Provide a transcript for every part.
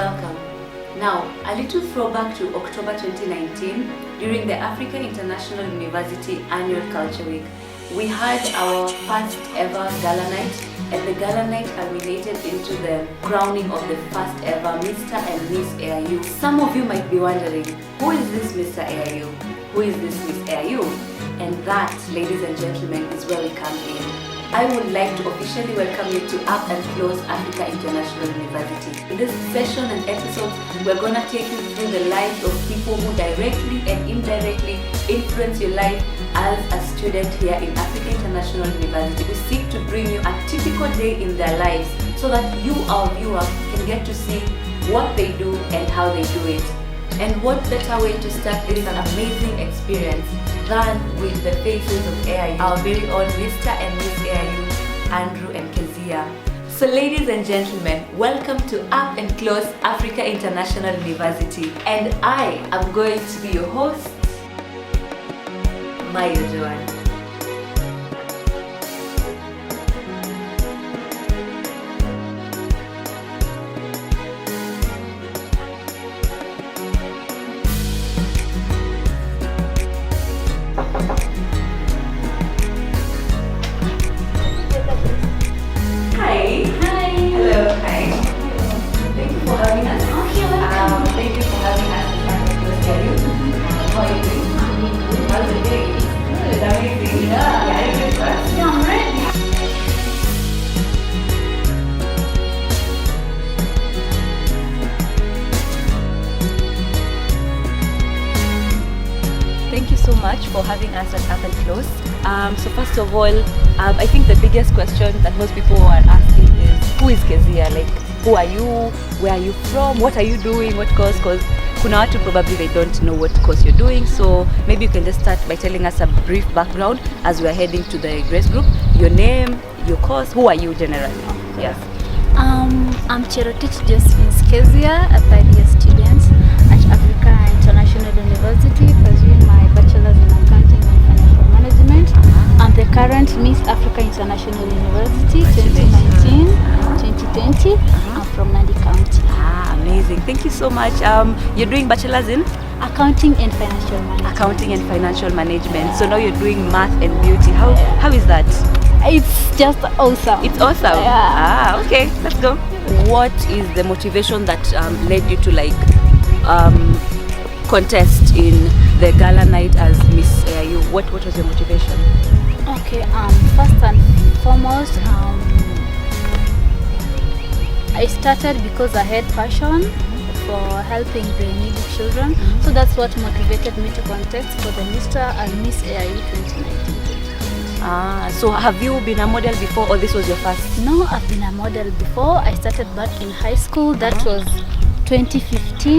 welcome. Now, a little throwback to October 2019 during the Africa International University Annual Culture Week. We had our first ever gala night, and the gala night culminated into the crowning of the first ever Mr. and Miss Aiu. Some of you might be wondering, who is this Mr. Aiu? Who is this Miss Aiu? And that, ladies and gentlemen, is where we come in. I would like to officially welcome you to Up and Close Africa International University. In this session and episode, we're going to take you through the lives of people who directly and indirectly influence your life as a student here in Africa International University. We seek to bring you a typical day in their lives so that you, our viewer, can get to see what they do and how they do it. And what better way to start this amazing experience than with the faces of Aiu, our very own Mr. and Miss Aiu, Andrew and Kezia. So ladies and gentlemen, welcome to Up and Close Africa International University. And I am going to be your host, Maya Joan. Thank you so much for having us at Up and Close. So first of all, I think the biggest question that most people are asking is, who is Kezia? Like, who are you? Where are you from? What are you doing? What course? Because kuna watu probably they don't know what course you're doing. So maybe you can just start by telling us a brief background as we are heading to the grace group. Your name, your course, who are you generally? Yes. I'm Cherotich Josephine Kezia, a third-year student at Africa International University, pursuing my bachelor's in accounting and financial management. I'm the current Miss Africa International University 2019-2020. I'm from Nandi County. Amazing. Thank you so much. You're doing bachelor's in? Accounting and financial management. Accounting and financial management. So now you're doing math and beauty. How is that? It's just awesome. It's awesome. Yeah. Okay, let's go. What is the motivation that led you to contest in the gala night as Miss Aiu? What was your motivation? Okay, first and foremost, I started because I had passion for helping the needy children. So that's what motivated me to contest for the Mr. and Miss Aiu 2019. So have you been a model before, or this was your first? No, I've been a model before. I started back in high school. That was 2015.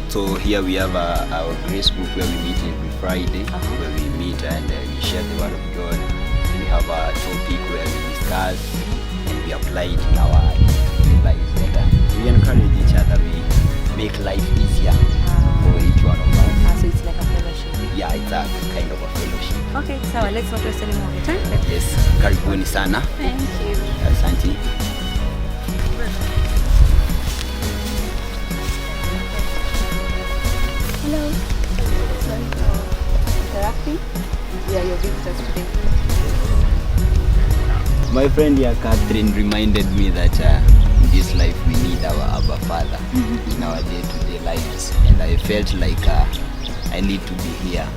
So here we have our grace group where we meet every Friday, where we meet and we share the word of God. We have a topic where we discuss and we apply it in our lives. And we encourage each other, we make life easier for each one of us. So it's like a fellowship? Yeah, it's a kind of a fellowship. Okay, so let's not waste any more of your time. Yes, karibuni sana. Thank you. Asante. Hello. Sorry for interrupting. We are your visitors today. My friend here, Catherine, reminded me that in this life we need our Abba Father in our day-to-day lives. And I felt like I need to be here.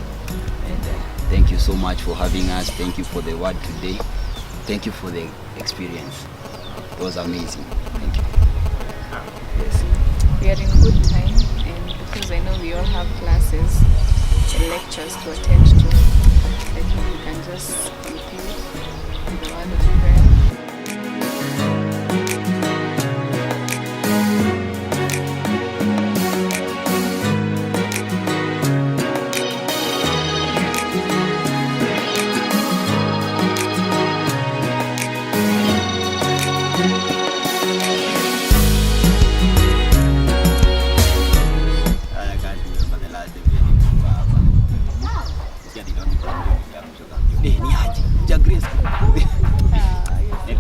And thank you so much for having us. Thank you for the word today. Thank you for the experience. It was amazing. Thank you. Yes. We are in good time, and because I know we all have classes and lectures to attend to, I think we can just conclude with the word of prayer. Ni aje? Ja Grace.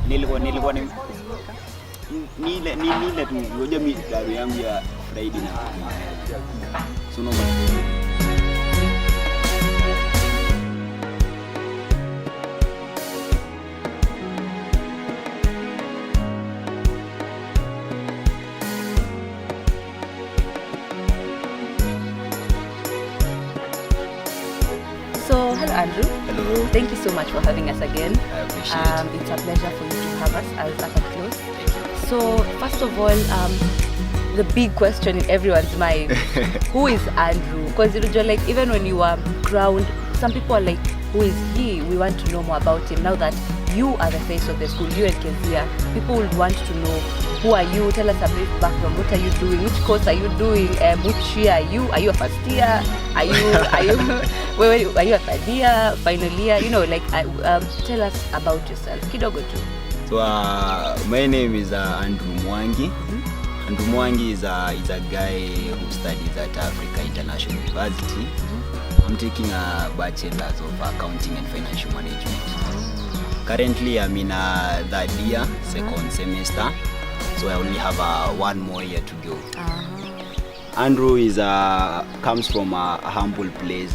Nilikuwa ni ile tu ngoja mimi daru yangu ya Friday na so no. So, hello Andrew. Hello. Thank you so much for having us again. I appreciate it. It's a pleasure for you to have us as Up and Close. Thank you. So, first of all, the big question in everyone's mind, who is Andrew? Because like even when you are crowned, some people are like, who is he? We want to know more about him. Now that you are the face of the school, you and Kezia, people would want to know, who are you? Tell us a brief background. What are you doing? Which course are you doing? Which year are you? Are you a first year? Are you a third year? Final year? You know, like tell us about yourself. Kidogo tu. So my name is Andrew Mwangi. Andrew Mwangi is a guy who studies at Africa International University. I'm taking a bachelor's of accounting and financial management. Currently I'm in third year, second semester. So I only have 1 more year to go. Andrew comes from a humble place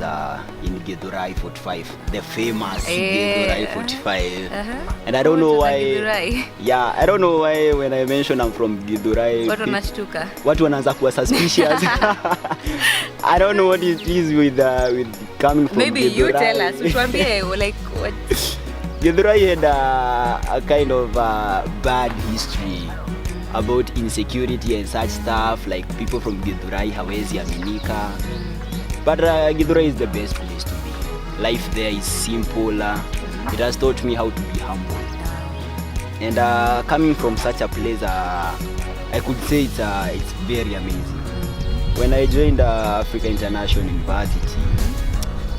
in Githurai 45, the famous Githurai 45. And I don't know why. Yeah, I don't know why when I mention I'm from Githurai. Watu wanaanza kuwa suspicious. I don't know what it is with coming from Maybe Githurai. You tell us. Utuambie like what? Githurai had a kind of bad history about insecurity and such stuff, like people from Githurai hawezi aminika. But Githurai is the best place to be. Life there is simple. It has taught me how to be humble. And coming from such a place, I could say it's very amazing. When I joined Africa International University,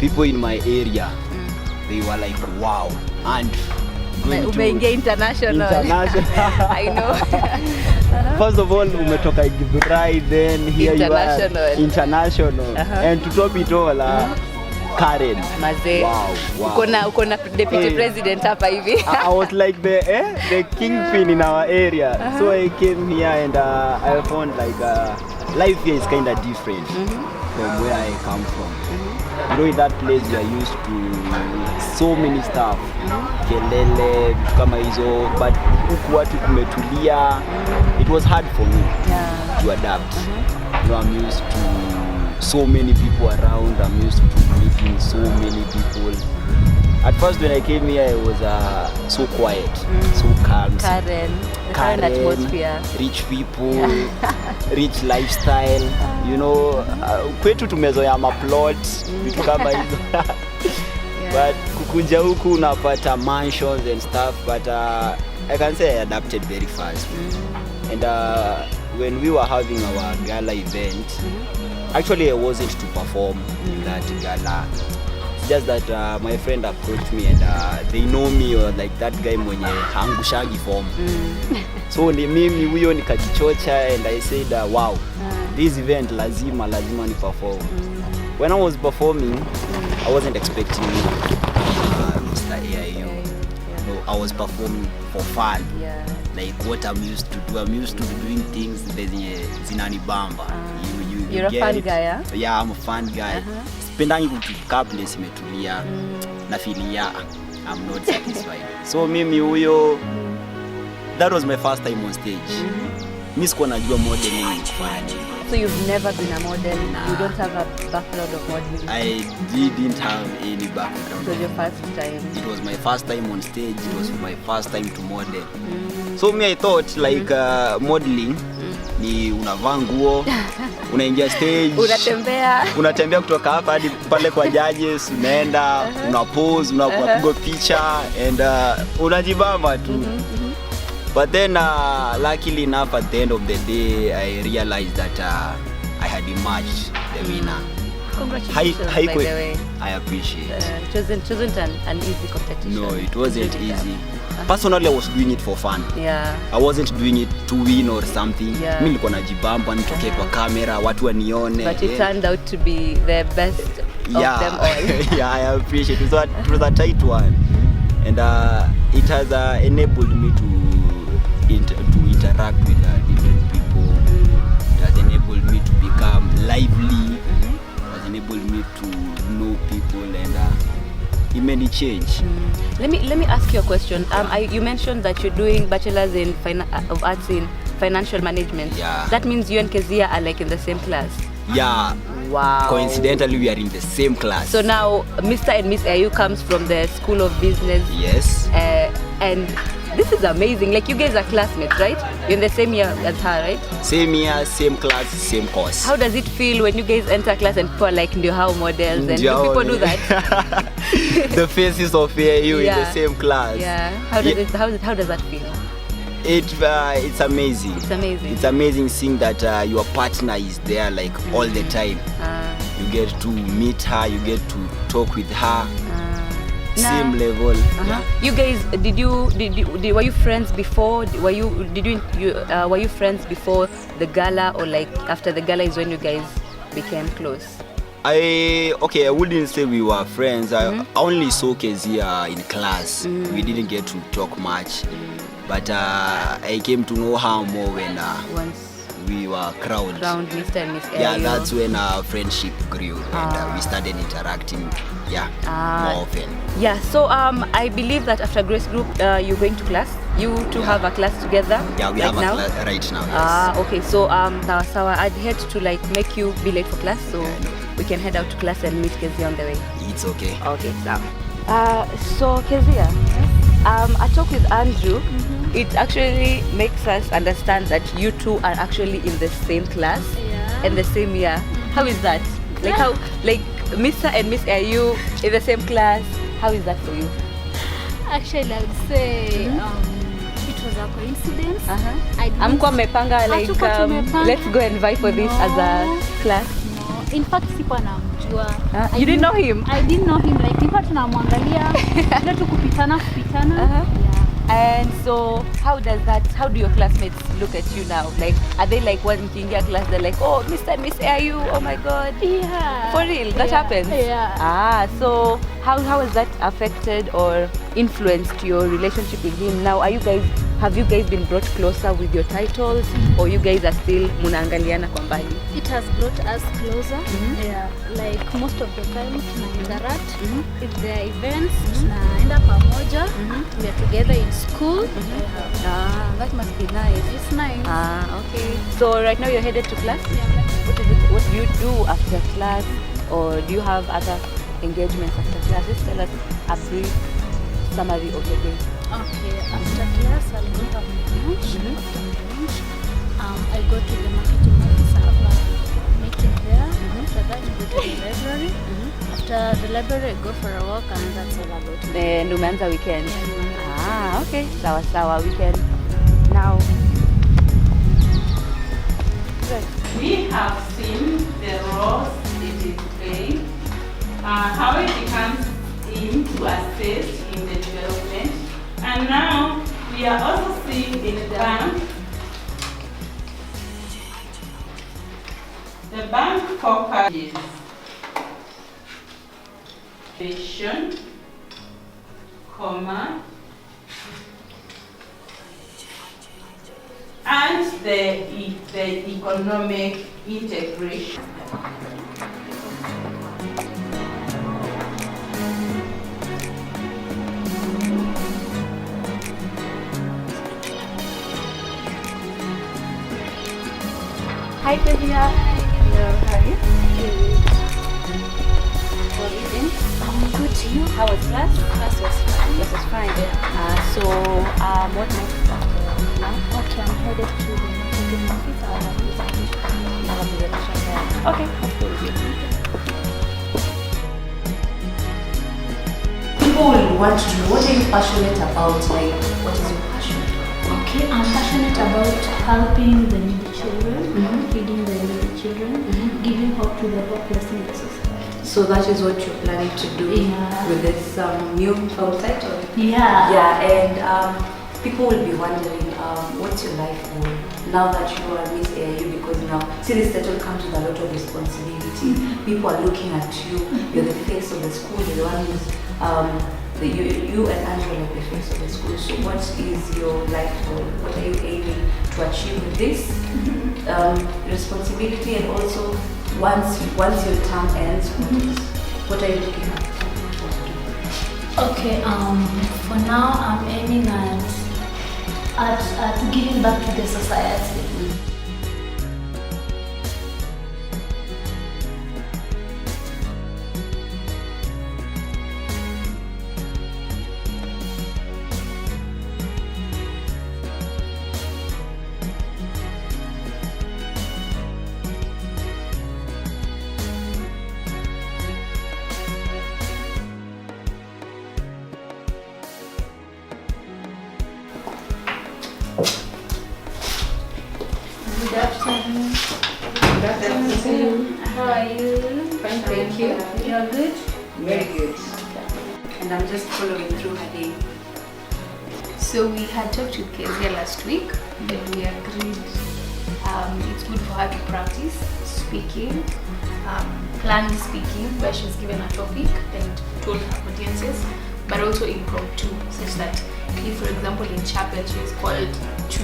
people in my area, they were like, wow, and Umeingia international. I know. First of all, umetoka Githurai, then here you are international. And to top it all, Karen. Maze. Wow. Uko na deputy president hapa hivi. I was like the kingpin in our area. So I came here and I found like life here is kind of different from where I come from. You know, in that place we are used to so many stuff. Kelele, vitu kama hizo, but huku watu kumetulia. It was hard for me to adapt. You know, I'm used to so many people around. I'm used to meeting so many people. At first when I came here, it was so quiet, so calm. Karen atmosphere. Rich people, rich lifestyle. You know, kwetu tumezoea maplot, vitu kama hizo. But kukuja huku unapata mansions and stuff, but I can say I adapted very fast. And when we were having our gala event, actually I wasn't to perform in that gala. It's just that my friend approached me and they know me or like that guy mwenye hangushagi form. So ni mimi huyo nikajichocha and I said wow, this event lazima ni perform. When I was performing, I wasn't expecting Miss Aiu. No, I was performing for fun. Like what I'm used to do. I'm used to doing things zinanibamba. You're a fun guy, Yeah, I'm a fun guy. Sipendangi kukaa place imetulia na feeling I'm not satisfied. So mimi huyo, that was my first time on stage. Mimi sikuwa najua modeling kufanya. So you've never been a model? Nah. You don't have a background of modeling? I didn't have any background. So your first time? It was my first time on stage. It was my first time to model. So me I thought like modeling ni unavaa nguo, unaingia stage, unatembea kutoka hapa hadi pale kwa judges, unaenda, unapose, unapiga picha and unajibamba tu. But then luckily enough at the end of the day I realized that I had emerged the winner. Congratulations, by the way. I appreciate it. It wasn't an easy competition. No, it wasn't easy. Personally, I was doing it for fun. Yeah. I wasn't doing it to win or something. Yeah. Mimi nilikuwa najibamba nitoke kwa kamera, watu wanione. But it turned out to be the best yeah. them all. Yeah, I appreciate it. It was a tight one, and it has enabled me to interact with different people. It has enabled me to become lively. It has enabled me to know people, and it made a change. Let me ask you a question. You mentioned that you're doing bachelor's of arts in financial management. Yeah. That means you and Kezia are like in the same class. Yeah. Wow. Coincidentally, we are in the same class. So now, Mr. and Miss Aiu comes from the School of Business. Yes. And this is amazing. Like, you guys are classmates, right? You're in the same year as her, right? Same year, same class, same course. How does it feel when you gues enter class and people are like Ndio models? And do people do that? The faces of you in the Yeah. same class. Yeah. How does that feel? It's amazing. It's amazing. It's amazing seeing that your partner is there like all the time. You get to meet her, you get to talk with her. Same level. Yeah. You guys, were you friends before? Were you friends before the gala, or like after the gala is when you guys became close? I wouldn't say we were friends. I only saw Kezia in class. We didn't get to talk much, but I came to know her more when Once we were crowned. Mr. and Miss Aiu. Yeah, that's when our friendship grew and we started interacting. Yeah, more often. Yeah, so I believe that after Grace Group, you're going to class. You two have a class together. Yeah, we right have now? a class right now. Yes. Okay. So I'd hate to like make you be late for class, so we can head out to class and meet Kezia on the way. It's okay. Okay, so Kezia, a talk with Andrew, it actually makes us understand that you two are actually in the same class and the same year. How is that? Like Mr. and Miss Aiu in the same class. How is that for you? Actually, I would say it was a coincidence. Amkuwa mmepanga like let's go and vie for this as a class. No, in fact, sikuwa namjua. You didn't know him? I didn't know him. Like, nilikuwa tunamwangalia, ile tu kupitana. Yeah. And so how do your classmates look at you now? Like, are they like when mkiingia class they're like, oh, Mr. and Miss Aiu, oh my god. Yeah. For real, that happens? Yeah. So how has that affected or influenced your relationship with him now? Have you guys been brought closer with your titles, or you guys are still munaangaliana kwa mbali? It has brought us closer. Yeah. Like most of the time tuna interact. If there are events, tunaenda pamoja. We are together in school. That must be nice. It's nice. Okay. So right now you're headed to class? What do you do after class, or do you have other engagements after class? Just tell us a brief summary of your day. Okay, after class I'll go have my lunch. After lunch, I go to the marketing office. I have a meeting there. After that, I go to the library. After the library, I go for a walk, and that's all about it. And umeanza weekend. Okay. Sawa weekend. Now. We have seen the roles it is playing, how it becomes in to assist in the development, and now we are also seeing it bank. The bank focuses vision, and the economic integration. Hi, Kezia. Hello, how are you? Good evening. I'm good. You? How was class? Class was fine. Class was fine. So, what next now? Okay, I'm headed to the marketing office. I'll have a presentation there. Okay, that's good with you. People will want to know, what are you passionate about? Like, what is your passion? Okay, I'm passionate about helping the needy children, feeding the needy children, giving hope to the hopeless in the society. So that is what you're planning to do with this new film title? Yeah. Yeah, and people will be wondering, what's your life goal now that you are Miss Aiu? Because now, see, this title comes with a lot of responsibility. People are looking at you. You're the face of the school. You're the one who's you and Andrew are like the face of the school. So, what is your life goal? What are you aiming to achieve with this responsibility? And also, once your term ends, what are you looking at? Okay, for now I'm aiming at giving back to the society. Good afternoon. Good afternoon. How are you? Fine, thank you. You're good? Very good. And I'm just following through her day. So we had talked with Kezia last week, and we agreed it's good for her to practice speaking, planned speaking, where she's given a topic and told her audiences, but also impromptu, such that if, for example, in chapel she is called to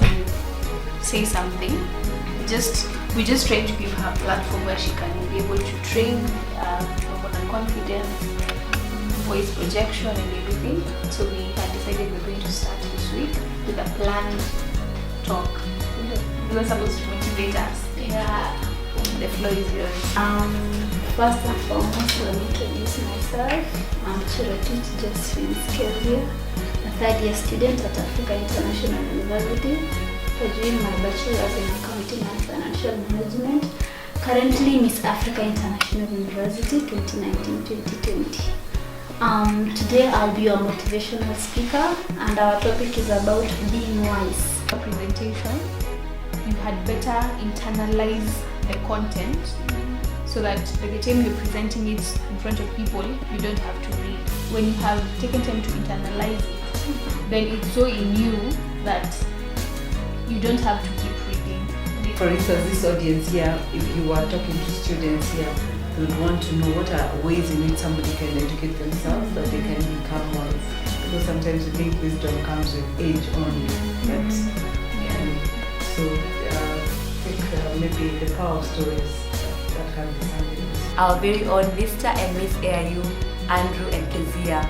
say something, we're just trying to give her a platform where she can be able to train her confidence, voice projection and everything. So we had decided we're going to start this week with a planned talk. You were supposed to motivate us. Yeah. The floor is yours. First and foremost, let me introduce myself. I'm Chirotich Josephine Kezia, a third-year student at Africa International University, pursuing my bachelor's in accounting and financial management. Currently, Miss Africa International University 2019-2020. Today I'll be your motivational speaker, and our topic is about being wise. A presentation, you had better internalize the content so that by the time you're presenting it in front of people, you don't have to read. When you have taken time to internalize it, then it's so in you that you don't have to keep reading. For instance, this audience here, if you are talking to students here, they would want to know what are ways in which somebody can educate themselves, that they can become wise. Because sometimes we think wisdom comes with age only. But so I think maybe the power of stories that can be something. Our very own Mr. and Miss Aiu, Andrew and Kezia.